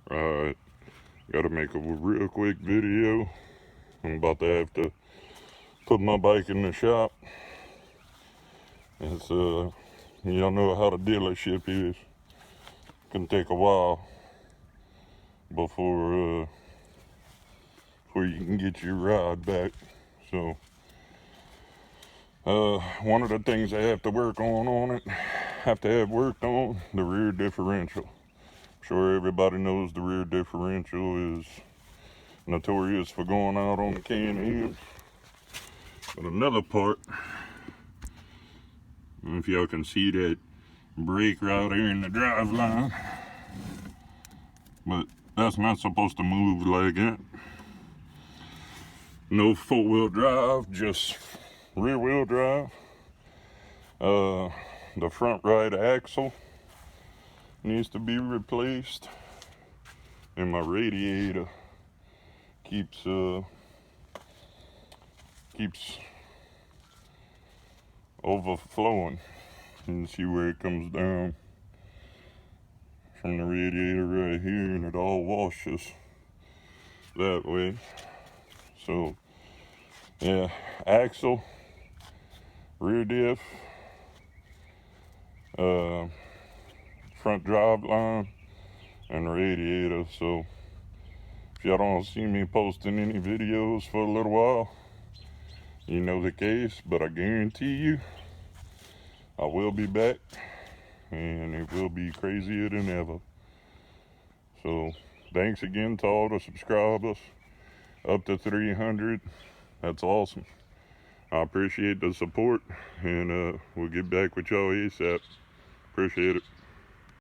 Right, gotta make a real quick video. I'm about to have to put my bike in the shop. It's y'all know how the dealership is. Can take a while before you can get your ride back. So one of the things I have to work on it, have to have worked on, the rear differential. I'm sure everybody knows the rear differential is notorious for going out on the Can-Am. But another part, I don't know if y'all can see that brake right here in the drive line, but that's not supposed to move like that. No four-wheel drive, just rear-wheel drive. The front right axle needs to be replaced, and my radiator keeps overflowing. You can see where it comes down from the radiator right here, and it all washes that way. So yeah, axle, rear diff, front drive line, and radiator. So if y'all don't see me posting any videos for a little while, you know the case, but I guarantee you I will be back, and it will be crazier than ever. So thanks again to all the subscribers, up to 300. That's awesome. I appreciate the support, and we'll get back with y'all ASAP. Appreciate it.